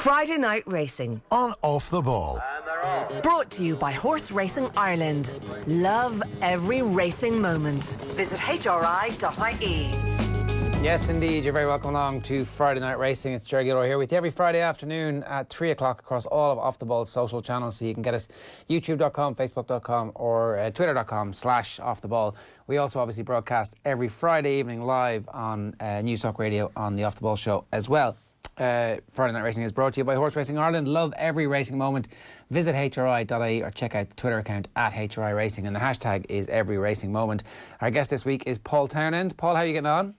Friday Night Racing on Off the Ball. Brought to you by Horse Racing Ireland. Love every racing moment. Visit hri.ie. Yes, indeed. You're very welcome along to Friday Night Racing. It's Ger here with you every Friday afternoon at 3 o'clock across all of Off the Ball social channels. So you can get us youtube.com, facebook.com or twitter.com/Off the Ball. We also obviously broadcast every Friday evening live on News Talk Radio on the Off the Ball show as well. Friday Night Racing is brought to you by Horse Racing Ireland. Love every racing moment. Visit hri.ie or check out the Twitter account at HRI Racing, and the hashtag is every racing moment. Our guest this week is Paul Townend. Paul, how are you getting on?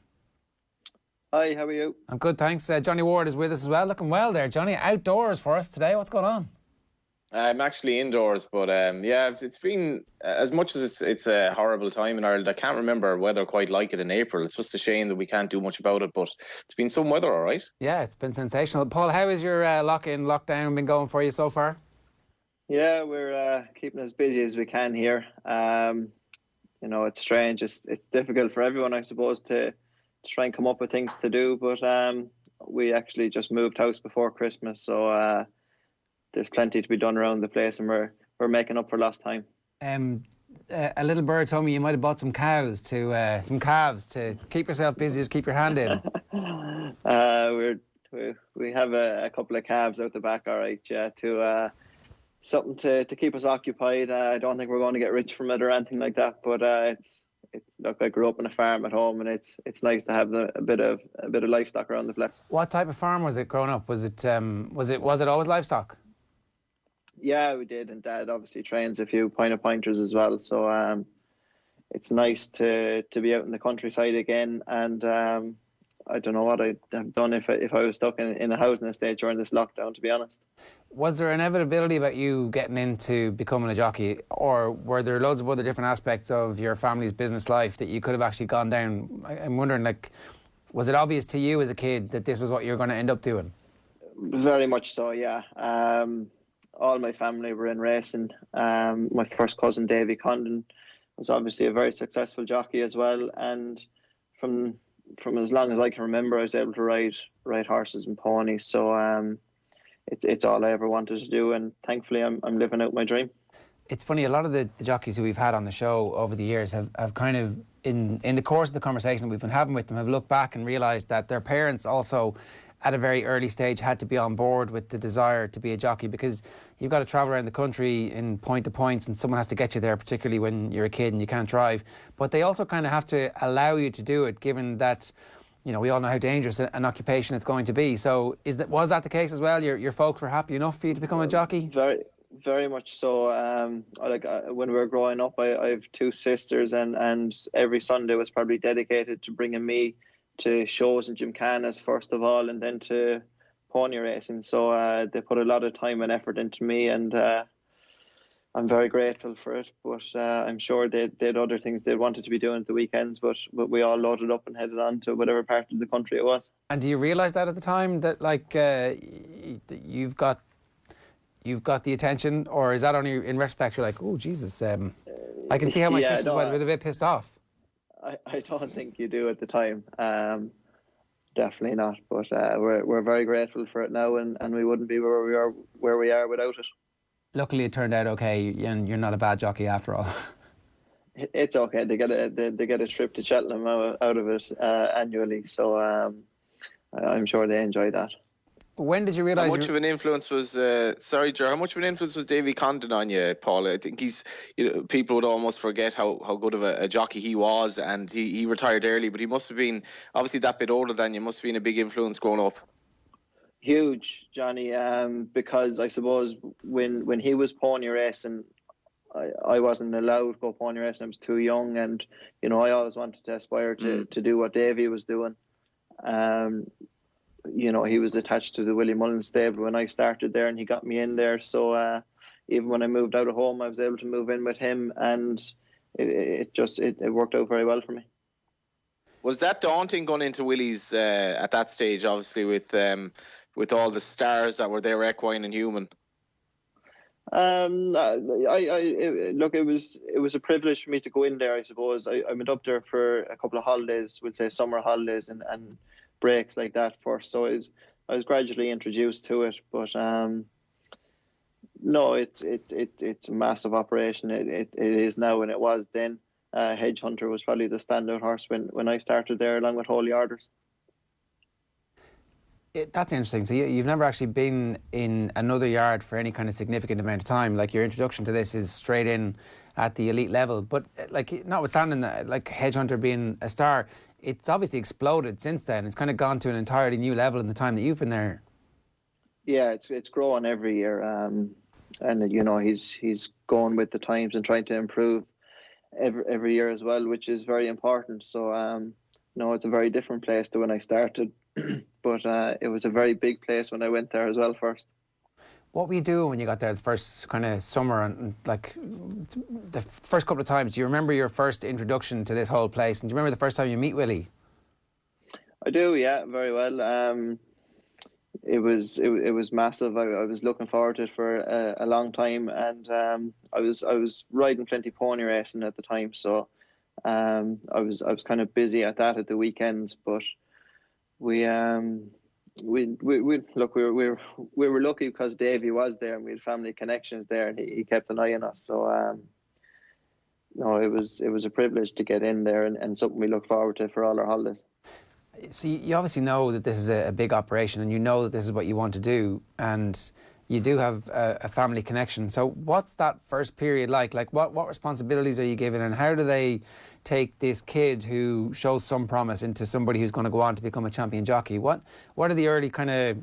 Hi, how are you? I'm good, thanks. Johnny Ward is with us as well. Looking well there, Johnny. Outdoors for us today. What's going on? I'm actually indoors, but yeah, it's been, as much as it's a horrible time in Ireland, I can't remember weather quite like it in April. It's just a shame that we can't do much about it, but it's been some weather, all right? Yeah, it's been sensational. Paul, how has your lockdown been going for you so far? Yeah, we're keeping as busy as we can here. You know, it's strange. It's difficult for everyone, I suppose, to try and come up with things to do, but we actually just moved house before Christmas, so there's plenty to be done around the place, and we're making up for lost time. A little bird told me you might have bought some calves to keep yourself busy, just keep your hand in. We have a couple of calves out the back, all right, yeah, to something to keep us occupied. I don't think we're going to get rich from it or anything like that, but it's look, I grew up on a farm at home, and it's nice to have a bit of livestock around the place. What type of farm was it growing up? Was it always livestock? Yeah, we did, and Dad obviously trains a few pointers as well. So it's nice to be out in the countryside again. And I don't know what I'd have done if I was stuck in a housing estate during this lockdown, to be honest. Was there inevitability about you getting into becoming a jockey, or were there loads of other different aspects of your family's business life that you could have actually gone down? I'm wondering, like, was it obvious to you as a kid that this was what you were going to end up doing? Very much so, yeah. All my family were in racing. My first cousin, Davy Condon, was obviously a very successful jockey as well. And from as long as I can remember, I was able to ride horses and ponies. So it's all I ever wanted to do, and thankfully I'm living out my dream. It's funny, a lot of the jockeys who we've had on the show over the years have kind of, in the course of the conversation that we've been having with them, have looked back and realised that their parents also, at a very early stage, had to be on board with the desire to be a jockey, because you've got to travel around the country in point to points, and someone has to get you there, particularly when you're a kid and you can't drive. But they also kind of have to allow you to do it, given that, you know, we all know how dangerous an occupation it's going to be. So was that the case as well? Your folks were happy enough for you to become a jockey? Very, very much so. When we were growing up, I have two sisters, and every Sunday was probably dedicated to bringing me to shows and gymkhanas first of all, and then to pony racing. So they put a lot of time and effort into me, and I'm very grateful for it. But I'm sure they had other things they wanted to be doing at the weekends, but we all loaded up and headed on to whatever part of the country it was. And do you realise that at the time, that like you've got the attention, or is that only in retrospect you're like, oh Jesus, I can see how my sisters might have been a bit pissed off? I don't think you do at the time. Definitely not. But we're very grateful for it now, and we wouldn't be where we are without it. Luckily, it turned out okay, and you're not a bad jockey after all. It's okay. They get a trip to Cheltenham out of it annually, so I'm sure they enjoy that. When did you realise? How much of an influence was How much of an influence was Davy Condon on you, Paul? I think people would almost forget how good of a jockey he was, and he retired early, but he must have been obviously that bit older than you. Must have been a big influence growing up. Huge, Johnny. Because I suppose when he was pony racing, I wasn't allowed to go pony racing. I was too young, and you know, I always wanted to aspire to do what Davy was doing. You know, he was attached to the Willie Mullins stable when I started there, and he got me in there. So even when I moved out of home, I was able to move in with him, and it worked out very well for me. Was that daunting going into Willie's at that stage, obviously with all the stars that were there, equine and human? Look, it was a privilege for me to go in there, I suppose. I went up there for a couple of holidays, we'll say summer holidays and breaks like that first. So gradually introduced to it, but no, it's a massive operation. It is now, and it was then. Hedge Hunter was probably the standout horse when I started there, along with Holy Orders. That's interesting. So you've never actually been in another yard for any kind of significant amount of time. Like, your introduction to this is straight in at the elite level. But like, notwithstanding that, like Hedge Hunter being a star, it's obviously exploded since then. It's kind of gone to an entirely new level in the time that you've been there. Yeah, it's growing every year, and you know, he's going with the times and trying to improve every year as well, which is very important. So no, it's a very different place to when I started, but it was a very big place when I went there as well first. What were you doing when you got there the first kind of summer, and like the first couple of times? Do you remember your first introduction to this whole place? And do you remember the first time you meet Willie? I do, yeah, very well. It was massive. I was looking forward to it for a long time, and I was riding plenty pony racing at the time, so I was kind of busy at that at the weekends. But we were lucky because Davey was there, and we had family connections there, and he kept an eye on us. So no, it was a privilege to get in there, and something we look forward to for all our holidays. So you obviously know that this is a big operation, and you know that this is what you want to do, and you do have a family connection. So what's that first period like? Like, what responsibilities are you given, and how do they take this kid who shows some promise into somebody who's going to go on to become a champion jockey? What are the early kind of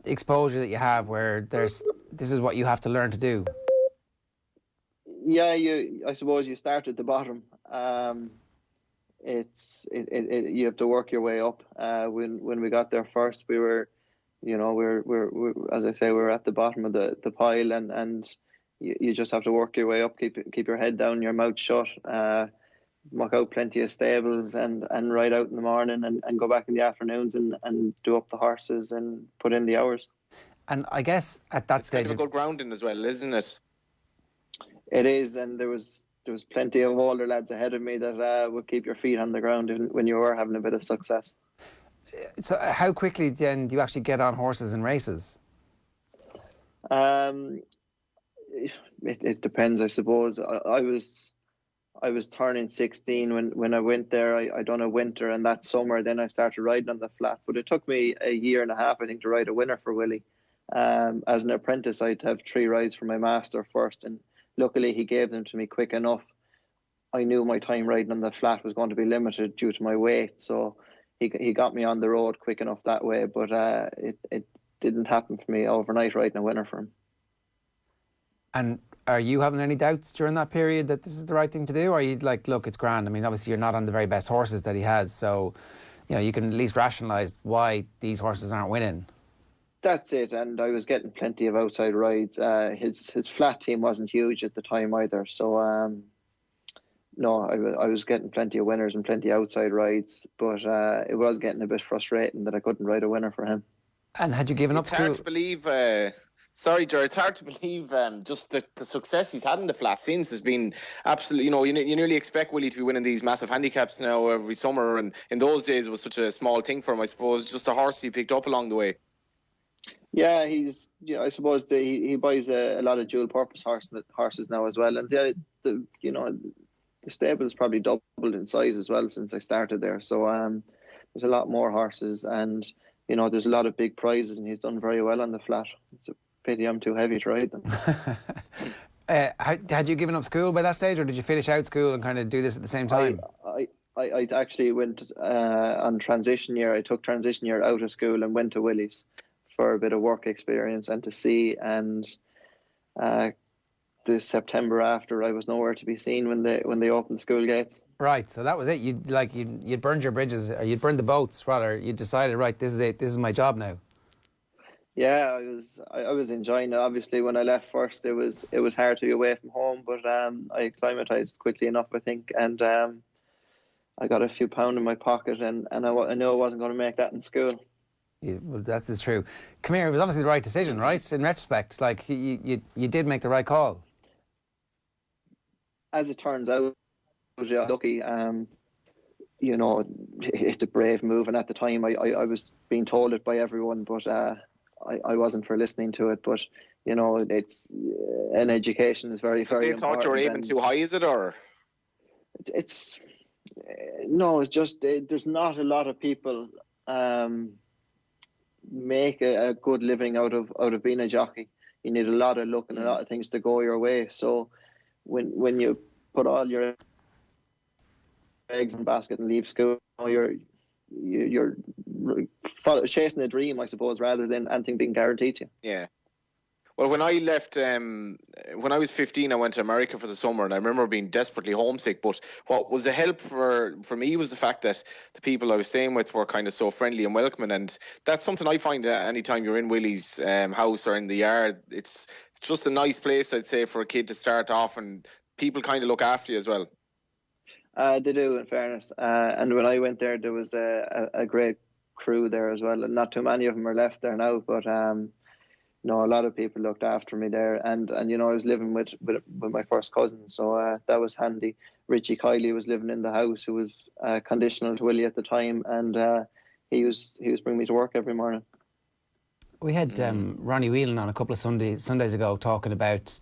exposure that you have where this is what you have to learn to do? Yeah, I suppose you start at the bottom. You have to work your way up. When we got there first, we were, you know, we're as I say, we're at the bottom of the pile, and you just have to work your way up. Keep your head down, your mouth shut. Muck out plenty of stables and ride out in the morning and go back in the afternoons and do up the horses and put in the hours. And I guess at that stage, kind of a good grounding as well, isn't it? It is, and there was plenty of older lads ahead of me that would keep your feet on the ground when you were having a bit of success. So how quickly then do you actually get on horses and races? It depends, I suppose. I was turning 16 when I went there. I done a winter, and that summer then I started riding on the flat. But it took me a year and a half, I think, to ride a winner for Willie. As an apprentice, I'd have 3 rides for my master first, and luckily he gave them to me quick enough. I knew my time riding on the flat was going to be limited due to my weight, so he got me on the road quick enough that way. But it didn't happen for me overnight riding a winner for him. And are you having any doubts during that period that this is the right thing to do? Or are you like, look, it's grand? I mean, obviously you're not on the very best horses that he has, so you know you can at least rationalise why these horses aren't winning. That's it, and I was getting plenty of outside rides. His flat team wasn't huge at the time either, so no, I was getting plenty of winners and plenty of outside rides, but it was getting a bit frustrating that I couldn't ride a winner for him. And had you given up school? It's hard to believe. Sorry, Ger, it's hard to believe just the success he's had in the flat since has been absolutely, you know, you nearly expect Willie to be winning these massive handicaps now every summer, and in those days it was such a small thing for him, I suppose, just a horse he picked up along the way. Yeah, I suppose he buys a lot of dual purpose horses now as well, and the stable's probably doubled in size as well since I started there, so there's a lot more horses, and you know there's a lot of big prizes, and he's done very well on the flat. It's a pity I'm too heavy to ride them. Had you given up school by that stage, or did you finish out school and kind of do this at the same time? I actually went on transition year. I took transition year out of school and went to Willie's for a bit of work experience and to see. And this September after, I was nowhere to be seen when they opened the school gates. Right, so that was it. You'd burned your bridges, or you'd burned the boats rather. You decided, right, this is it. This is my job now. Yeah, I was enjoying it. Obviously, when I left first, it was hard to be away from home, but I acclimatised quickly enough, I think, and I got a few pound in my pocket, and I knew I wasn't going to make that in school. Yeah, well, that is true. Come here, it was obviously the right decision, right? In retrospect, like you did make the right call. As it turns out, I was lucky. you know, it's a brave move. And at the time, I was being told it by everyone, but I wasn't for listening to it. But, you know, it's an education is very, So very they important. thought you were aiming too high, is it, or? It's no, it's just there's not a lot of people make a good living out of being a jockey. You need a lot of luck and a lot of things to go your way. So when you put all your eggs in a basket and leave school, you're chasing a dream, I suppose, rather than anything being guaranteed to you. Yeah. Well, when I left, when I was 15, I went to America for the summer, and I remember being desperately homesick. But what was a help for me was the fact that the people I was staying with were kind of so friendly and welcoming, and that's something I find anytime you're in Willie's house or in the yard. It's just a nice place, I'd say, for a kid to start off, and people kind of look after you as well. They do, in fairness. And when I went there was a great crew there as well, and not too many of them are left there now, but no, a lot of people looked after me there, and you know, I was living with my first cousin, so that was handy. Richie Kiley was living in the house, who was conditional to Willie at the time, and he was bringing me to work every morning. We had Ronnie Whelan on a couple of Sundays ago talking about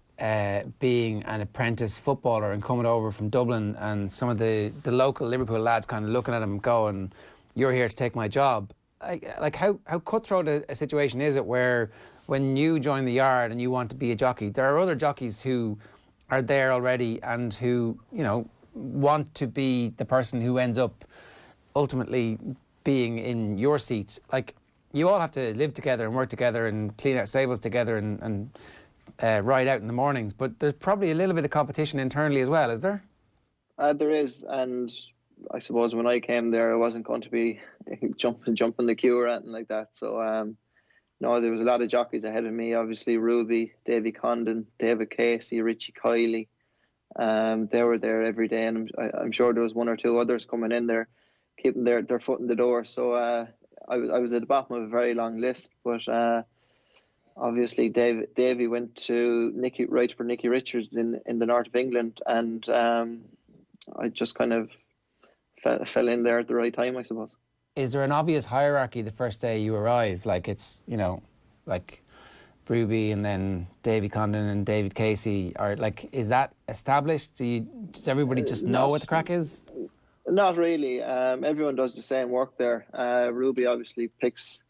being an apprentice footballer and coming over from Dublin, and some of the local Liverpool lads kind of looking at him going, "You're here to take my job." Like how cutthroat a situation is it where when you join the yard and you want to be a jockey, there are other jockeys who are there already and who, you know, want to be the person who ends up ultimately being in your seat. Like, you all have to live together and work together and clean out stables together and ride out in the mornings, but there's probably a little bit of competition internally as well, is there? There is, and I suppose when I came there, I wasn't going to be jumping the queue or anything like that, so no, there was a lot of jockeys ahead of me. Obviously, Ruby, Davy Condon, David Casey, Richie Kiley. They were there every day, and I'm sure there was one or two others coming in there, keeping their foot in the door. So I was at the bottom of a very long list, but obviously Davy went to Nicky Richards in the north of England, and I just kind of fell in there at the right time, I suppose. Is there an obvious hierarchy the first day you arrive? Like, it's, you know, like Ruby and then Davy Condon and David Casey, or like, is that established? Does everybody just know what the crack is? Not really. Everyone does the same work there. Ruby obviously picked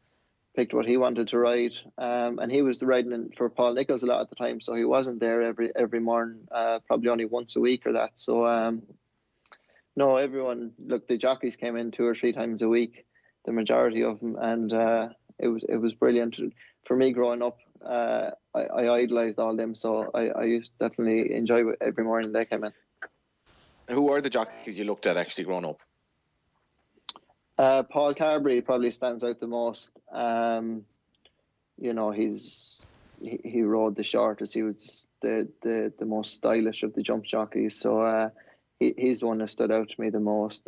what he wanted to ride, and he was riding for Paul Nicholls a lot at the time, so he wasn't there every morning, probably only once a week or that. So no, everyone, look, the jockeys came in 2 or 3 times a week, the majority of them, and it was brilliant. For me growing up, I idolised all them, so I used to definitely enjoy it every morning they came in. Who were the jockeys you looked at actually growing up? Paul Carberry probably stands out the most. You know, he rode the shortest. He was the most stylish of the jump jockeys, so he's the one that stood out to me the most.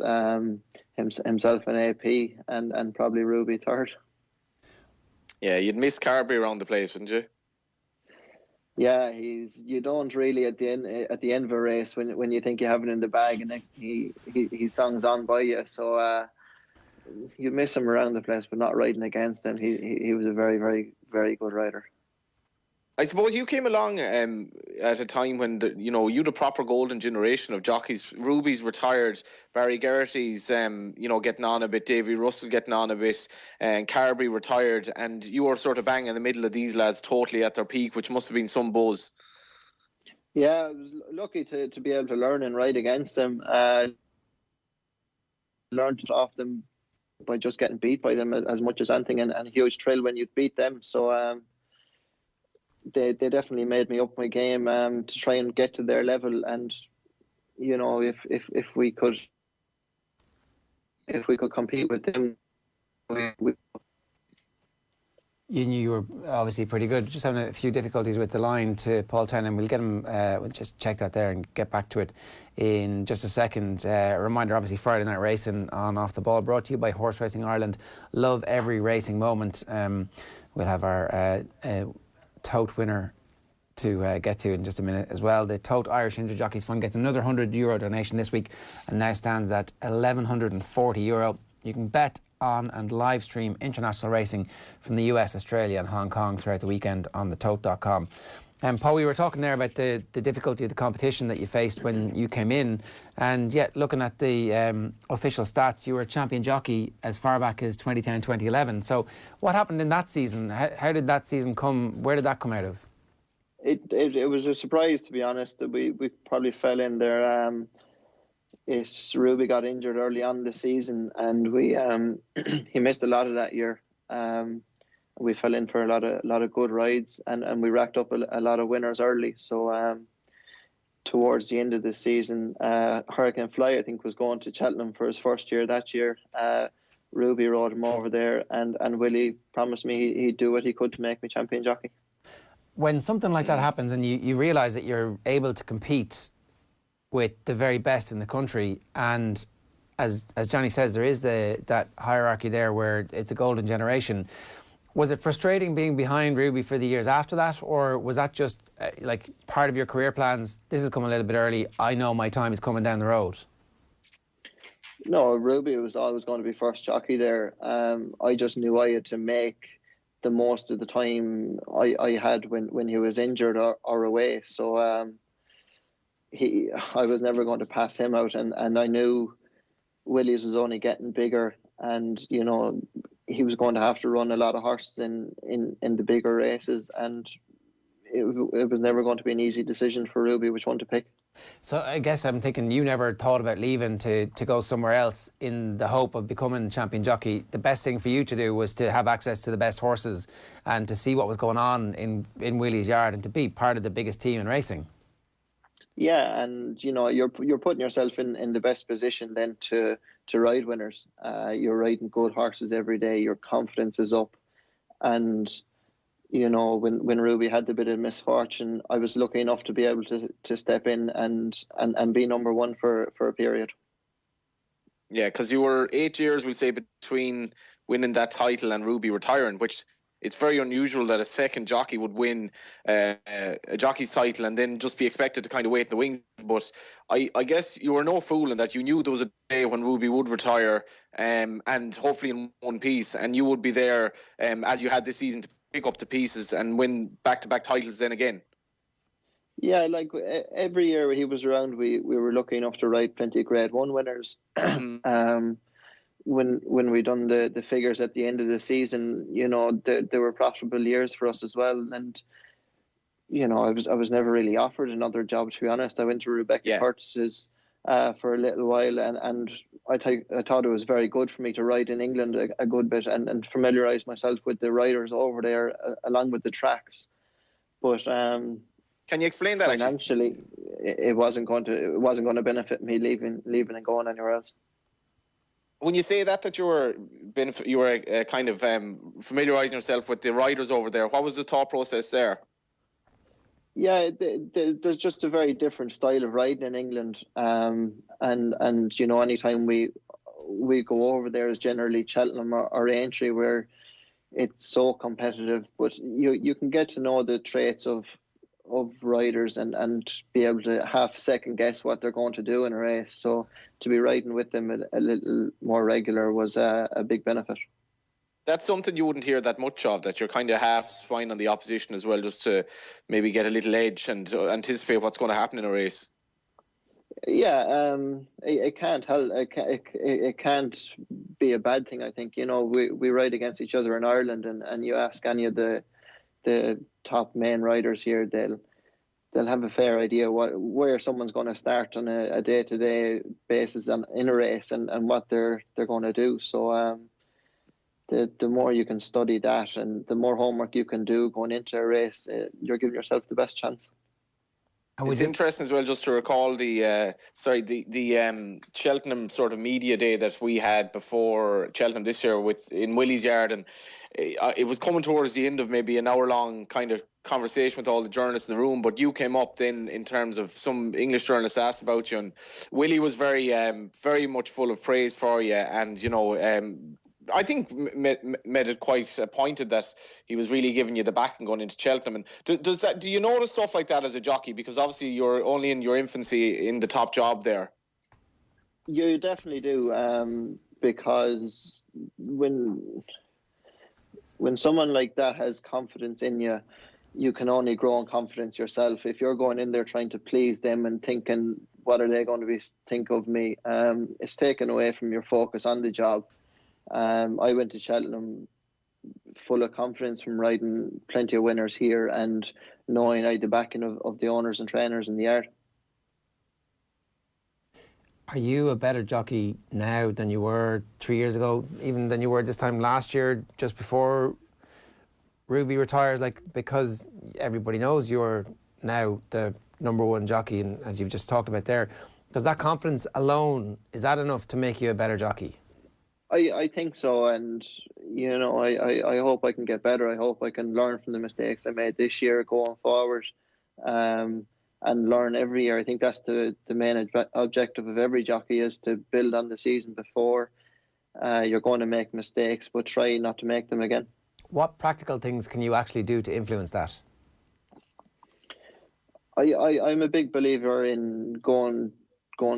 Himself and AP, and probably Ruby third. Yeah, you'd miss Carberry around the place, wouldn't you? Yeah, you don't really at the end of a race when you think you have it in the bag, and next he songs on by you. So you miss him around the place, but not riding against him. He was a very, very, very good rider. I suppose you came along at a time when you the proper golden generation of jockeys. Ruby's retired, Barry Geraghty's getting on a bit, Davy Russell getting on a bit, and Carberry retired, and you were sort of bang in the middle of these lads, totally at their peak, which must have been some buzz. Yeah, I was lucky to be able to learn and ride against them. Learned off them by just getting beat by them as much as anything, and a huge thrill when you'd beat them. So they definitely made me up my game to try and get to their level. And if we could compete with them, we You knew you were obviously pretty good. Just having a few difficulties with the line to Paul Townend. We'll get him, we'll just check that there and get back to it in just a second. A reminder, obviously, Friday Night Racing on Off the Ball, brought to you by Horse Racing Ireland. Love every racing moment. We'll have our tote winner to get to in just a minute as well. The Tote Irish Injured Jockeys Fund gets another €100 donation this week and now stands at €1,140. You can bet on and live stream international racing from the US, Australia and Hong Kong throughout the weekend on thetote.com. And Paul, we were talking there about the difficulty of the competition that you faced when you came in, and yet looking at the official stats, you were a champion jockey as far back as 2010, 2011. So what happened in that season? How did that season come? Where did that come out of? It was a surprise, to be honest, that we probably fell in there. Ruby got injured early on in the season, and we he missed a lot of that year. We fell in for a lot of good rides, and we racked up a lot of winners early. So towards the end of the season, Hurricane Fly, I think, was going to Cheltenham for his first year that year. Ruby rode him over there, and Willie promised me he'd do what he could to make me champion jockey. When something like that happens and you realise that you're able to compete with the very best in the country, and as Johnny says, there is that hierarchy there where it's a golden generation. Was it frustrating being behind Ruby for the years after that, or was that just like part of your career plans? This is coming a little bit early. I know my time is coming down the road. No, Ruby was always going to be first jockey there. I just knew I had to make the most of the time I had when he was injured or away. So I was never going to pass him out, and I knew Willie's was only getting bigger, and he was going to have to run a lot of horses in the bigger races, and it was never going to be an easy decision for Ruby which one to pick. So I guess I'm thinking you never thought about leaving to go somewhere else in the hope of becoming champion jockey. The best thing for you to do was to have access to the best horses and to see what was going on in Willie's Yard and to be part of the biggest team in racing. Yeah, and you're putting yourself in the best position then to ride winners. You're riding good horses every day. Your confidence is up, and when Ruby had the bit of misfortune, I was lucky enough to be able to step in and be number one for a period. Yeah, because you were 8 years, we'll say, between winning that title and Ruby retiring, which it's very unusual that a second jockey would win a jockey's title and then just be expected to kind of wait in the wings. But I guess you were no fool in that you knew there was a day when Ruby would retire, and hopefully in one piece, and you would be there as you had this season to pick up the pieces and win back-to-back titles then again. Yeah, like every year he was around, we were lucky enough to ride plenty of Grade 1 winners. When we done the figures at the end of the season, there were profitable years for us as well. And I was never really offered another job, to be honest. I went to Rebecca Curtis's for a little while, and I thought it was very good for me to ride in England a good bit and familiarise myself with the riders over there along with the tracks. But can you explain that? Financially, it wasn't going to benefit me leaving and going anywhere else. When you say that you were kind of familiarising yourself with the riders over there, what was the thought process there? Yeah, there's just a very different style of riding in England, and anytime we go over there is generally Cheltenham or Aintree, where it's so competitive. But you can get to know the traits of riders and be able to half second guess what they're going to do in a race. So to be riding with them a little more regular was a big benefit. That's something you wouldn't hear that much of, that you're kind of half spying on the opposition as well, just to maybe get a little edge and anticipate what's going to happen in a race. Yeah, it can't help. It can't be a bad thing, I think. We ride against each other in Ireland, and you ask any of the top main riders here, they'll have a fair idea where someone's going to start on a day-to-day basis in a race and what they're going to do. So the more you can study that and the more homework you can do going into a race, you're giving yourself the best chance. It's interesting as well, just to recall the Cheltenham sort of media day that we had before Cheltenham this year in Willie's Yard, and it was coming towards the end of maybe an hour-long kind of conversation with all the journalists in the room, but you came up then in terms of some English journalists asked about you, and Willie was very much full of praise for you, and I think made it quite pointed that he was really giving you the back and going into Cheltenham. And do you notice stuff like that as a jockey? Because obviously you're only in your infancy in the top job there. You definitely do, because when someone like that has confidence in you, you can only grow in confidence yourself. If you're going in there trying to please them and thinking, what are they going to think of me? It's taken away from your focus on the job. I went to Cheltenham full of confidence from riding plenty of winners here and knowing I had the backing of the owners and trainers in the yard. Are you a better jockey now than you were 3 years ago, even than you were this time last year, just before Ruby retires? Like, because everybody knows you're now the number one jockey, and as you've just talked about there, does that confidence alone, is that enough to make you a better jockey? I think so, and I hope I can get better. I hope I can learn from the mistakes I made this year going forward, and learn every year. I think that's the main objective of every jockey, is to build on the season before. You're going to make mistakes, but try not to make them again. What practical things can you actually do to influence that? I'm a big believer in going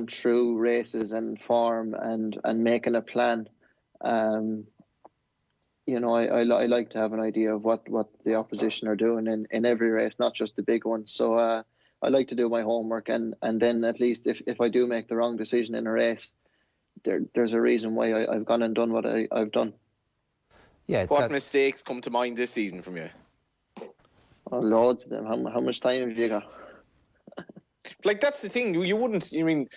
through races and form and making a plan. I like to have an idea of what the opposition are doing in every race, not just the big ones. So I like to do my homework, and then at least if I do make the wrong decision in a race, there's a reason why I've gone and done what I've done. Yeah. What mistakes come to mind this season from you? Oh, loads of them. How much time have you got? Like, that's the thing. You wouldn't. I mean,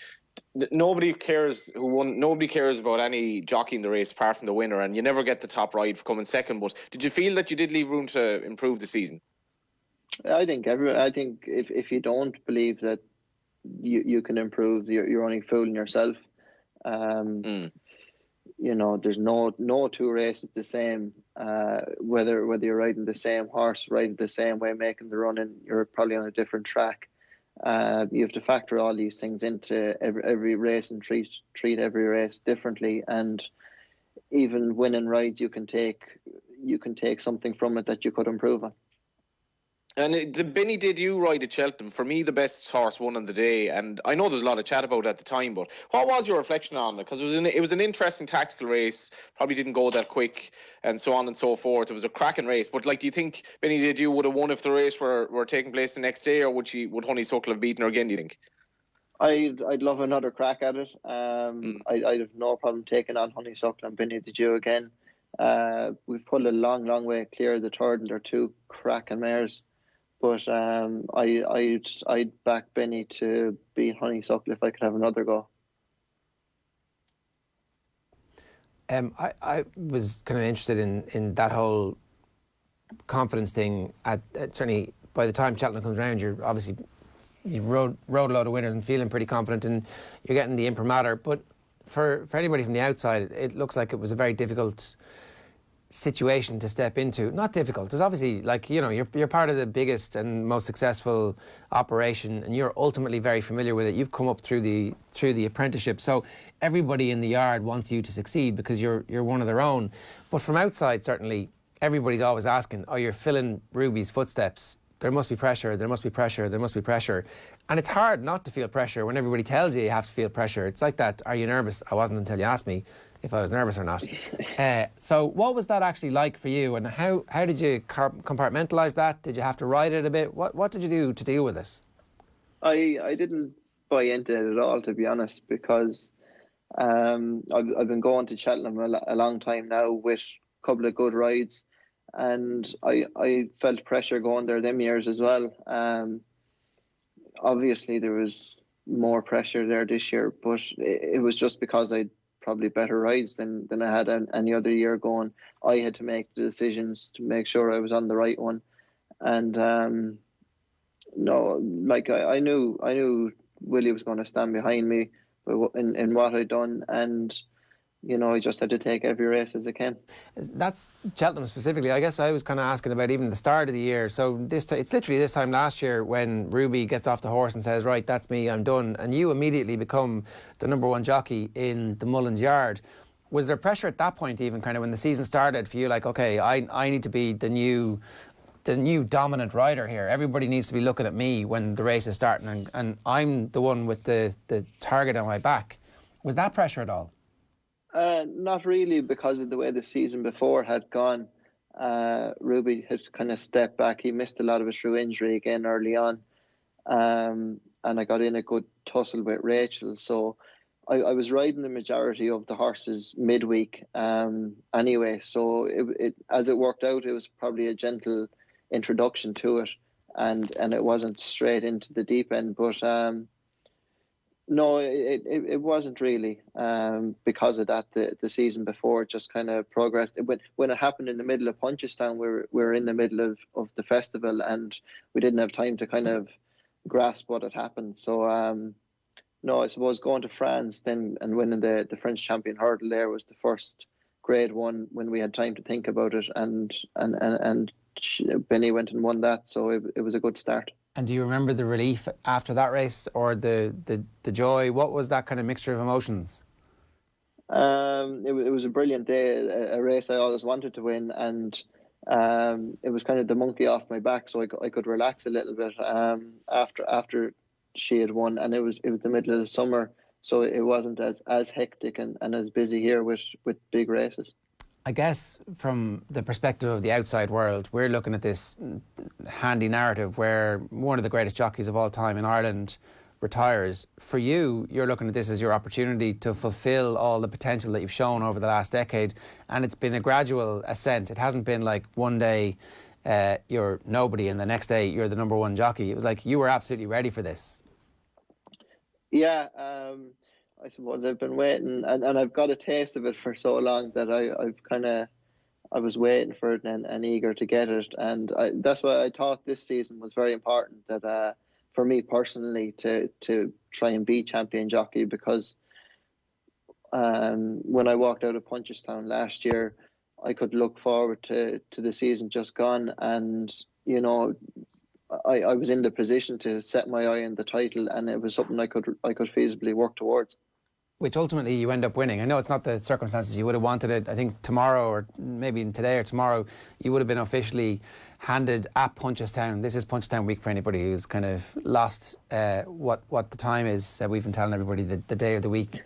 nobody cares who won. Nobody cares about any jockey in the race apart from the winner, and you never get the top ride for coming second. But did you feel that you did leave room to improve the season? I think if you don't believe that you can improve, you're only fooling yourself. There's no two races the same. Whether you're riding the same horse, riding the same way, making the running, you're probably on a different track. You have to factor all these things into every race and treat every race differently. And even winning rides, you can take something from it that you could improve on. And the Benny Did You ride at Cheltenham, for me, the best horse won on the day. And I know there's a lot of chat about it at the time, but what was your reflection on it? Because it was an interesting tactical race, probably didn't go that quick, and so on and so forth. It was a cracking race. But do you think Benny Did You would have won if the race were taking place the next day, or would Honeysuckle have beaten her again, do you think? I'd love another crack at it. I'd have no problem taking on Honeysuckle and Benny Did You again. We've pulled a long way clear of the third, and they're two cracking mares. But I'd back Benny to beat Honeysuckle if I could have another go. I was kind of interested in that whole confidence thing. Certainly, by the time Cheltenham comes around, you rode a lot of winners and feeling pretty confident, and you're getting the imprimatur. But for anybody from the outside, it looks like it was a very difficult situation to step into. Not difficult. There's obviously, you're part of the biggest and most successful operation, and you're ultimately very familiar with it. You've come up through the apprenticeship, so everybody in the yard wants you to succeed because you're one of their own. But from outside, certainly, everybody's always asking, "Oh, you're filling Ruby's footsteps. There must be pressure. There must be pressure. There must be pressure." And it's hard not to feel pressure when everybody tells you have to feel pressure. It's like that. Are you nervous? I wasn't until you asked me if I was nervous or not. So what was that actually like for you, and how did you compartmentalize that? Did you have to ride it a bit? What did you do to deal with this? I didn't buy into it at all, to be honest, because I've been going to Cheltenham a long time now with a couple of good rides, and I felt pressure going there them years as well. Obviously there was more pressure there this year, but it was just because I'd probably better rides than I had any other year going. I had to make the decisions to make sure I was on the right one, and I knew Willie was going to stand behind me in what I'd done, and I just had to take every race as it came. That's Cheltenham specifically. I guess I was kind of asking about even the start of the year. So it's literally this time last year when Ruby gets off the horse and says, "Right, that's me, I'm done," and you immediately become the number one jockey in the Mullins Yard. Was there pressure at that point, even kind of when the season started, for you, like, okay, I need to be the new dominant rider here. Everybody needs to be looking at me when the race is starting, and I'm the one with the target on my back. Was that pressure at all? Not really, because of the way the season before had gone. Ruby had kind of stepped back. He missed a lot of it through injury again early on. And I got in a good tussle with Rachel. So I was riding the majority of the horses midweek anyway. So it as it worked out, it was probably a gentle introduction to it. And it wasn't straight into the deep end. But no, it wasn't really because of that. The season before just kind of progressed. When it happened in the middle of Punchestown, we were in the middle of the festival, and we didn't have time to kind of grasp what had happened. So no, I suppose going to France then and winning the French champion hurdle there was the first grade one when we had time to think about it, and Benny went and won that, so it was a good start. And do you remember the relief after that race, or the joy? What was that kind of mixture of emotions? It was a brilliant day, a race I always wanted to win, and it was kind of the monkey off my back, so I could relax a little bit after she had won, and it was the middle of the summer, so it wasn't as hectic and as busy here with big races. I guess from the perspective of the outside world, we're looking at this handy narrative where one of the greatest jockeys of all time in Ireland retires. For you, you're looking at this as your opportunity to fulfil all the potential that you've shown over the last decade, and it's been a gradual ascent. It hasn't been like one day you're nobody and the next day you're the number one jockey. It was like you were absolutely ready for this. Yeah, I suppose I've been waiting, and I've got a taste of it for so long that I was waiting for it and eager to get it, and that's why I thought this season was very important, that for me personally to try and be champion jockey, because when I walked out of Punchestown last year, I could look forward to the season just gone, and you know, I was in the position to set my eye on the title, and it was something I could feasibly work towards. Which ultimately you end up winning. I know it's not the circumstances you would have wanted it. I think tomorrow, or maybe even today or tomorrow, you would have been officially handed at Punchestown. This is Punchestown week for anybody who's kind of lost what the time is. We've been telling everybody the day of the week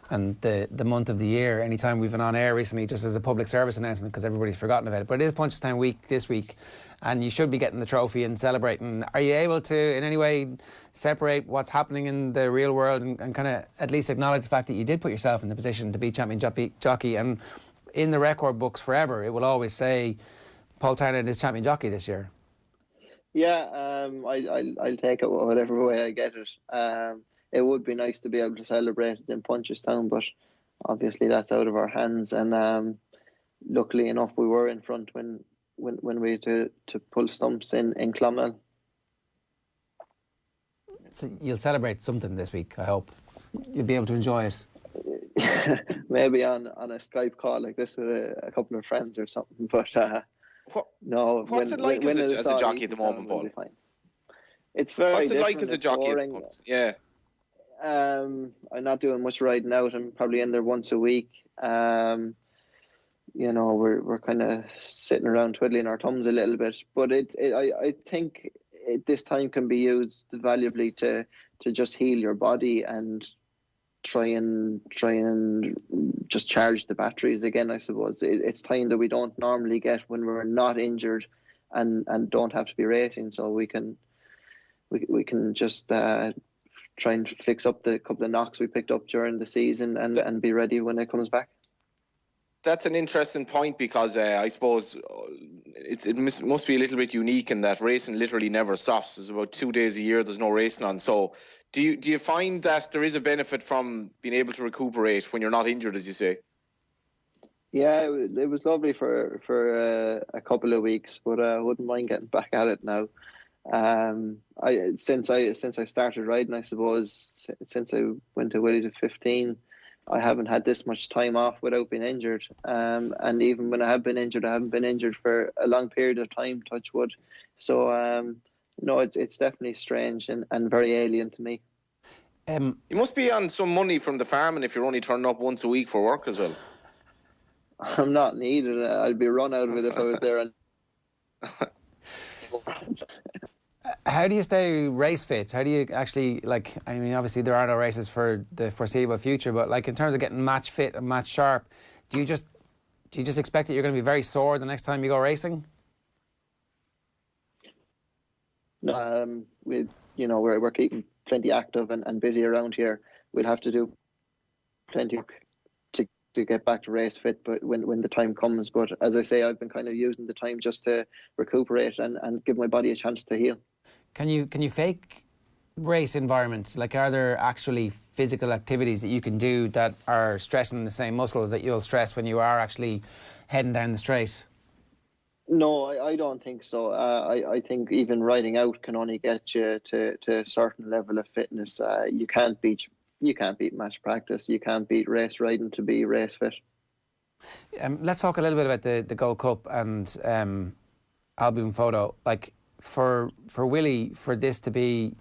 and the month of the year. Anytime we've been on air recently, just as a public service announcement, because everybody's forgotten about it. But it is Punchestown week this week, and you should be getting the trophy and celebrating. Are you able to in any way separate what's happening in the real world and kind of at least acknowledge the fact that you did put yourself in the position to be champion jockey, and in the record books forever it will always say Paul Townend is champion jockey this year? Yeah, I'll take it whatever way I get it. It would be nice to be able to celebrate it in Punchestown, but obviously that's out of our hands, and luckily enough we were in front when we had to pull stumps in Clonmel. So you'll celebrate something this week, I hope. You'll be able to enjoy it. Maybe on a Skype call like this with a couple of friends or something, but no. What's it like as a jockey at the moment, Paul? It's very What's it different. like as a jockey? Yeah. I'm not doing much riding out. I'm probably in there once a week. You know, we're kind of sitting around twiddling our thumbs a little bit, but I think this time can be used valuably to just heal your body and try and just charge the batteries again. I suppose it's time that we don't normally get when we're not injured and don't have to be racing, so we can just try and fix up the couple of knocks we picked up during the season and be ready when it comes back. That's an interesting point, because I suppose it must be a little bit unique in that racing literally never stops. There's about 2 days a year there's no racing on. So do you find that there is a benefit from being able to recuperate when you're not injured, as you say? Yeah, it was lovely for a couple of weeks, but I wouldn't mind getting back at it now. Since I've started riding, I suppose, since I went to Willie's at 15, I haven't had this much time off without being injured. And even when I have been injured, I haven't been injured for a long period of time, touch wood. So, no, it's definitely strange and very alien to me. You must be on some money from the farming if you're only turning up once a week for work as well. I'm not needed. I'd be run out of it if I was there. And How do you stay race fit? How do you actually, like, I mean, obviously there are no races for the foreseeable future, but like in terms of getting match fit and match sharp, do you just expect that you're going to be very sore the next time you go racing? We're keeping plenty active and busy around here. We'll have to do plenty to get back to race fit, but when the time comes. But as I say, I've been kind of using the time just to recuperate and give my body a chance to heal. Can you fake race environments? Like, are there actually physical activities that you can do that are stressing the same muscles that you'll stress when you are actually heading down the straight? No, I don't think so. I think even riding out can only get you to a certain level of fitness. You can't beat match practice. You can't beat race riding to be race fit. Let's talk a little bit about the Gold Cup and album photo. Like for Willie, for this to be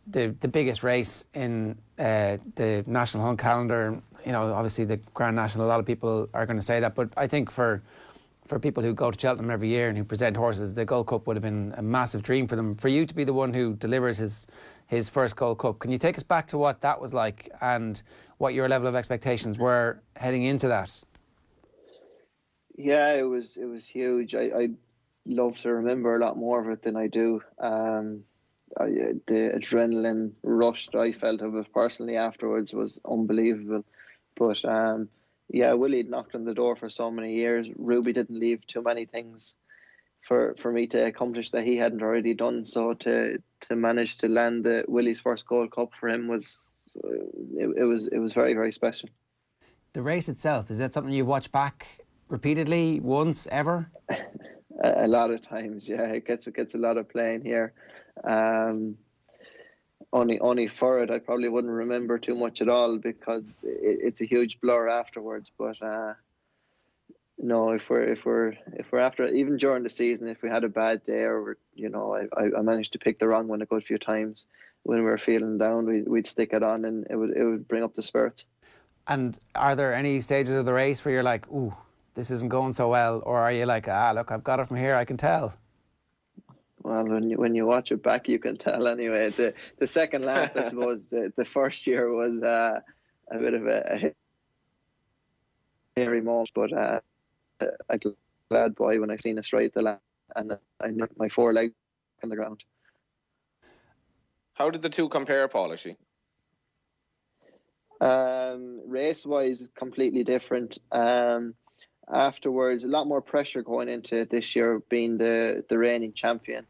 the biggest race in the National Hunt calendar, you know, obviously the Grand National, a lot of people are going to say that, but I think for people who go to Cheltenham every year and who present horses, the Gold Cup would have been a massive dream for them. For you to be the one who delivers his first Gold Cup, can you take us back to what that was like and what your level of expectations were heading into that? Yeah, it was huge. I love to remember a lot more of it than I do. The adrenaline rush that I felt of it personally afterwards was unbelievable. But Willie had knocked on the door for so many years. Ruby didn't leave too many things for me to accomplish that he hadn't already done. So to manage to land Willie's first Gold Cup for him was very, very special. The race itself, is that something you've watched back repeatedly, once, ever? A lot of times, yeah. It gets a lot of playing here. Only for it, I probably wouldn't remember too much at all because it's a huge blur afterwards. But no, if we're after, even during the season, if we had a bad day or I managed to pick the wrong one a good few times when we were feeling down, we'd stick it on and it would bring up the spirits. And are there any stages of the race where you're like, ooh, this isn't going so well, or are you like, look, I've got it from here, I can tell? Well, when you watch it back, you can tell anyway. The second last, I suppose, the first year was a bit of a hairy moment, but a glad boy when I seen it straight the last, and I knocked my four legs on the ground. How did the two compare, Paul, actually? Race-wise, completely different. Afterwards, a lot more pressure going into this year being the reigning champion.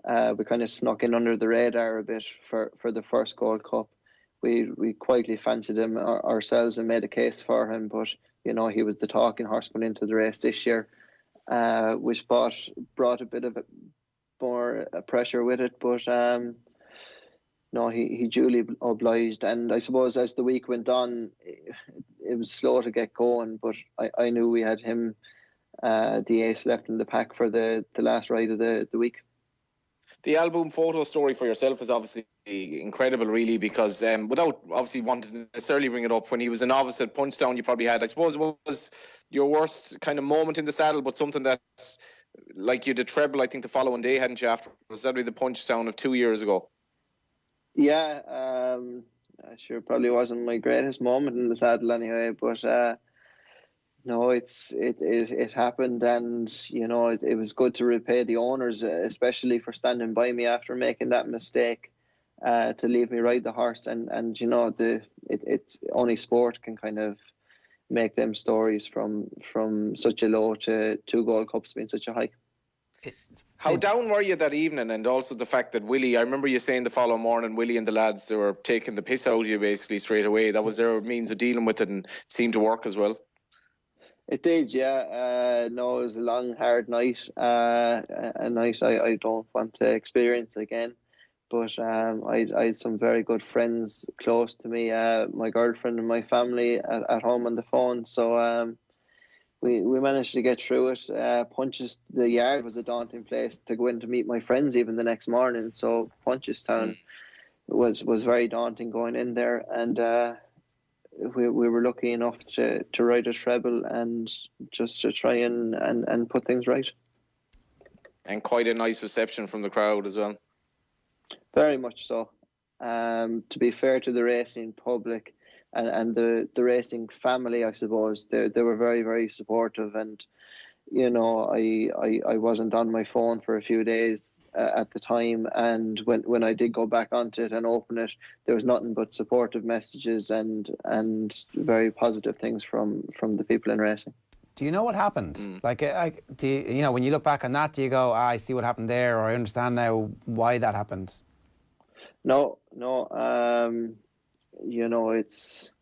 We kind of snuck in under the radar a bit for the first Gold Cup. We quietly fancied him ourselves and made a case for him, but he was the talking horse going into the race this year, which brought a bit of more pressure with it. But no, he duly obliged, and I suppose as the week went on, it was slow to get going, but I knew we had him, the ace, left in the pack for the last ride of the week. The album photo story for yourself is obviously incredible, really, because without obviously wanting to necessarily bring it up, when he was a novice at Punchestown, you probably had, I suppose, it was your worst kind of moment in the saddle, but something that, like, you did treble, I think, the following day, hadn't you, after? Was that the Punchestown of 2 years ago? Yeah, sure, probably wasn't my greatest moment in the saddle anyway, but no, it happened, and it was good to repay the owners, especially for standing by me after making that mistake, to leave me ride the horse, and it's only sport can kind of make them stories from such a low to 2 Gold Cups being such a high. How down were you that evening? And also the fact that Willie, I remember you saying the following morning, Willie and the lads, they were taking the piss out of you basically straight away. That was their means of dealing with it and seemed to work as well. It did, yeah. No, it was a long, hard night. A night I don't want to experience again. But I had some very good friends close to me, my girlfriend and my family at home on the phone. So we managed to get through it. The yard was a daunting place to go in to meet my friends even the next morning. So Punchestown was very daunting going in there. And we were lucky enough to ride a treble and just to try and put things right. And quite a nice reception from the crowd as well. Very much so. To be fair to the racing public and the racing family, I suppose, they were very, very supportive. And, you know, I wasn't on my phone for a few days at the time. And when I did go back onto it and open it, there was nothing but supportive messages and very positive things from the people in racing. Do you know what happened? Like, do you know, when you look back on that, do you go, I see what happened there, or I understand now why that happened? No. You know, it's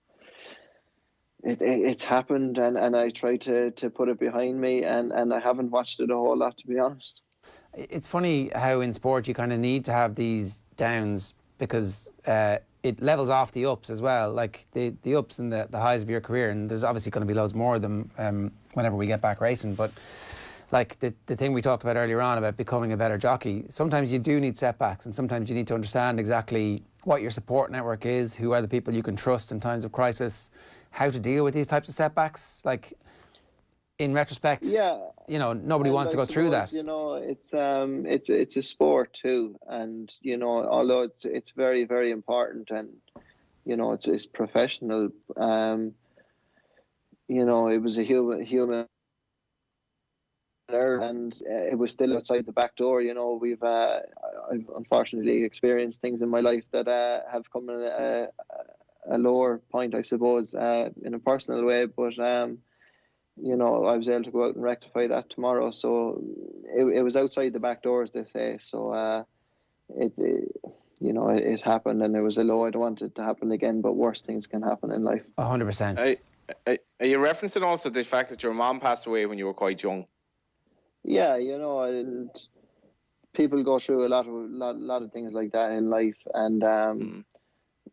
happened, and I try to put it behind me, and I haven't watched it a whole lot, to be honest. It's funny how in sport you kind of need to have these downs because it levels off the ups as well, like the ups and the highs of your career, and there's obviously going to be loads more of them whenever we get back racing. But like the thing we talked about earlier on about becoming a better jockey, sometimes you do need setbacks, and sometimes you need to understand exactly what your support network is, who are the people you can trust in times of crisis, how to deal with these types of setbacks. Like, in retrospect, you know, nobody wants to go through that. You know, it's a sport too, and you know, although it's very, very important, and you know, it's professional. You know, it was a human error, and it was still outside the back door. You know, I've unfortunately experienced things in my life that have come in a lower point, I suppose, in a personal way, but you know, I was able to go out and rectify that tomorrow. So it was outside the back door, as they say. So it you know, it happened, and it was a low. I don't want it to happen again, but worse things can happen in life. 100%. Are you referencing also the fact that your mom passed away when you were quite young? Yeah, you know, and people go through a lot of things like that in life, and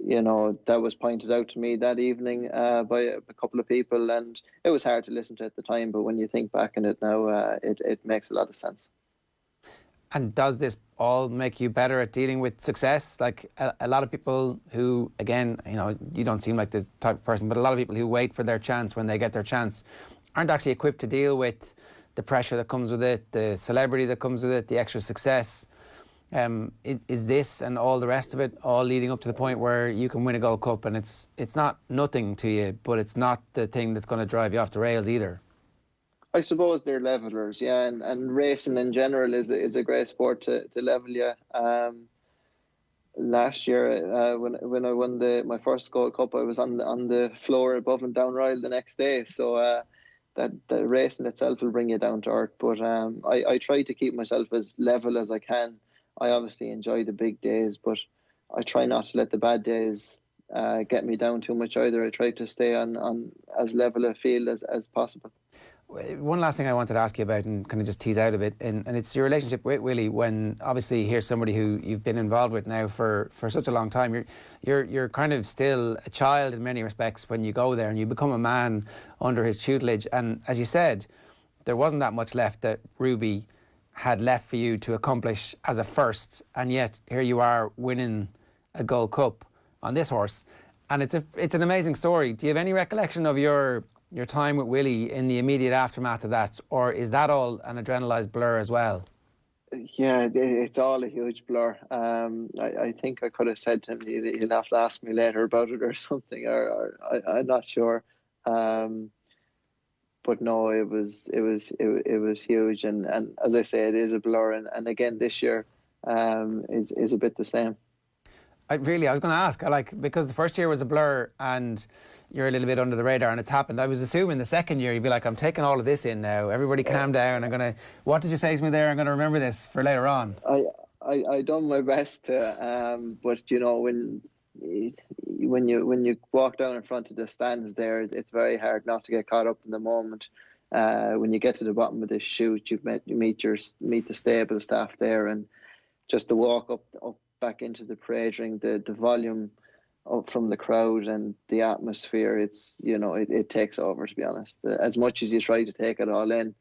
you know, that was pointed out to me that evening by a couple of people, and it was hard to listen to at the time, but when you think back on it now, it makes a lot of sense. And does this all make you better at dealing with success? Like a lot of people who, again, you know, you don't seem like the type of person, but a lot of people who wait for their chance when they get their chance aren't actually equipped to deal with the pressure that comes with it, the celebrity that comes with it, the extra success. Is this and all the rest of it all leading up to the point where you can win a Gold Cup, and it's not nothing to you, but it's not the thing that's going to drive you off the rails either? I suppose they're levelers, yeah, and racing in general is a great sport to level you. Last year, when I won my first Gold Cup, I was on the floor above and down Royal the next day. So that the racing itself will bring you down to earth. But I try to keep myself as level as I can. I obviously enjoy the big days, but I try not to let the bad days get me down too much either. I try to stay on as level a field as possible. One last thing I wanted to ask you about, and kind of just tease out a bit, and it's your relationship with Willie. When obviously here's somebody who you've been involved with now for such a long time. You're kind of still a child in many respects when you go there, and you become a man under his tutelage. And as you said, there wasn't that much left that Ruby had left for you to accomplish as a first, and yet here you are winning a Gold Cup on this horse, and it's an amazing story. Do you have any recollection of your time with Willie in the immediate aftermath of that, or is that all an adrenalised blur as well? Yeah, it's all a huge blur. I think I could have said to him he'll have to ask me later about it or something, or I'm not sure. But no, it was huge, and as I say, it is a blur, and again this year is a bit the same. I was going to ask, because the first year was a blur and you're a little bit under the radar and it's happened. I was assuming the second year you'd be like, I'm taking all of this in now. Everybody calm down. What did you say to me there? I'm going to remember this for later on. I done my best to, but you know, when you walk down in front of the stands there, it's very hard not to get caught up in the moment. When you get to the bottom of this chute, you meet the stable staff there, and just to walk up back into the parade ring, the volume up from the crowd and the atmosphere, it's, you know, it takes over, to be honest. As much as you try to take it all in,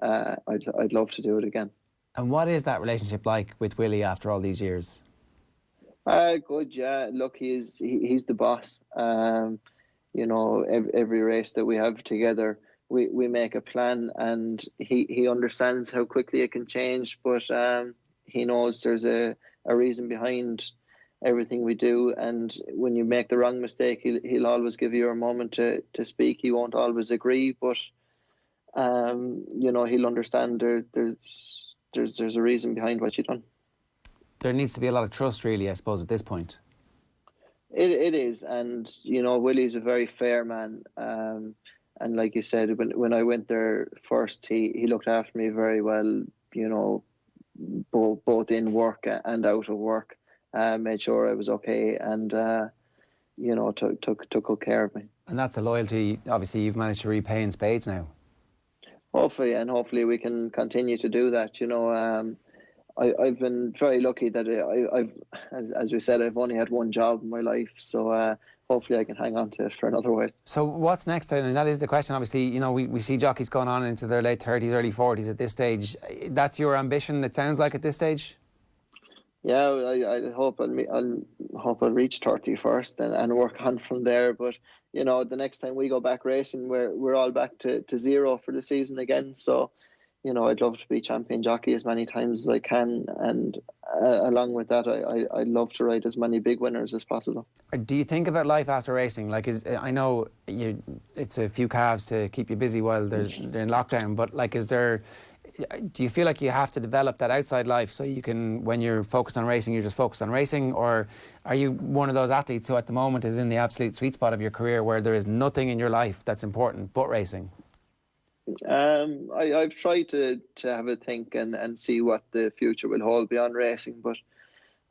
I'd love to do it again. And what is that relationship like with Willie after all these years? Good, yeah. Look, he's the boss. every race that we have together, we make a plan, and he understands how quickly it can change, but he knows there's a reason behind everything we do, and when you make the wrong mistake, he'll always give you a moment to speak. He won't always agree, but he'll understand there's a reason behind what you've done. There needs to be a lot of trust, really, I suppose, at this point. It is, and Willie's a very fair man, and like you said, when I went there first, he looked after me very well, both in work and out of work, made sure I was okay, and took good care of me. And that's a loyalty, obviously, you've managed to repay in spades now. Hopefully we can continue to do that. I've been very lucky that as we said, I've only had one job in my life, so hopefully I can hang on to it for another while. So what's next? I mean, that is the question. Obviously, we see jockeys going on into their late 30s, early 40s at this stage. That's your ambition, it sounds like, at this stage? Yeah, I hope I'll reach 30 first and work on from there. But the next time we go back racing, we're all back to zero for the season again. So I'd love to be champion jockey as many times as I can, and along with that, I'd love to ride as many big winners as possible. Do you think about life after racing? Like, I know it's a few calves to keep you busy while they're in lockdown, but like, do you feel like you have to develop that outside life so you can, when you're focused on racing, you're just focused on racing? Or are you one of those athletes who at the moment is in the absolute sweet spot of your career where there is nothing in your life that's important but racing? I've tried to have a think and see what the future will hold beyond racing, but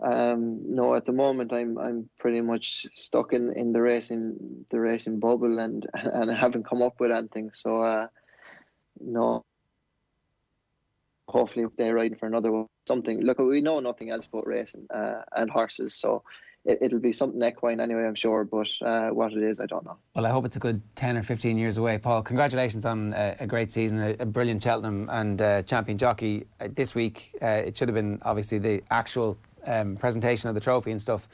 no, at the moment I'm pretty much stuck in the racing bubble, and I haven't come up with anything. So no. Hopefully if they're riding for another one, something. Look, we know nothing else about racing and horses, so it'll be something equine anyway, I'm sure, but what it is, I don't know. Well, I hope it's a good 10 or 15 years away. Paul, congratulations on a great season, a brilliant Cheltenham and Champion Jockey. This week, it should have been obviously the actual presentation of the trophy and stuff.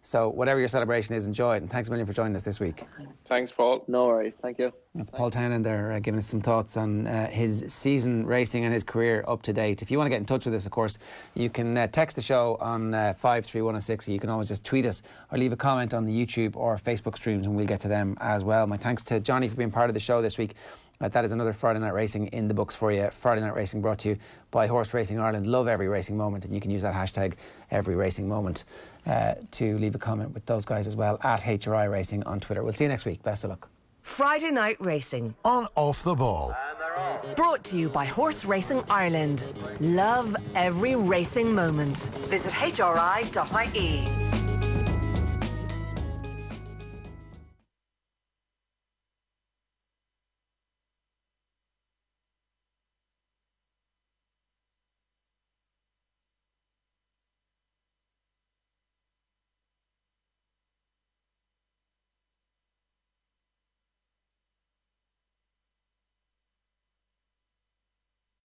So whatever your celebration is, enjoy it, and thanks a million for joining us this week. Thanks, Paul. No worries, thank you. That's Paul Townend there, giving us some thoughts on his season racing and his career up to date. If you want to get in touch with us, of course, you can text the show on 53106, or you can always just tweet us or leave a comment on the YouTube or Facebook streams, and we'll get to them as well. My thanks to Johnny for being part of the show this week. That is another Friday Night Racing in the books for you. Friday Night Racing brought to you by Horse Racing Ireland. Love every racing moment, and you can use that hashtag every racing moment to leave a comment with those guys as well at HRI Racing on Twitter. We'll see you next week. Best of luck. Friday Night Racing on Off the Ball. Brought to you by Horse Racing Ireland. Love every racing moment. Visit hri.ie.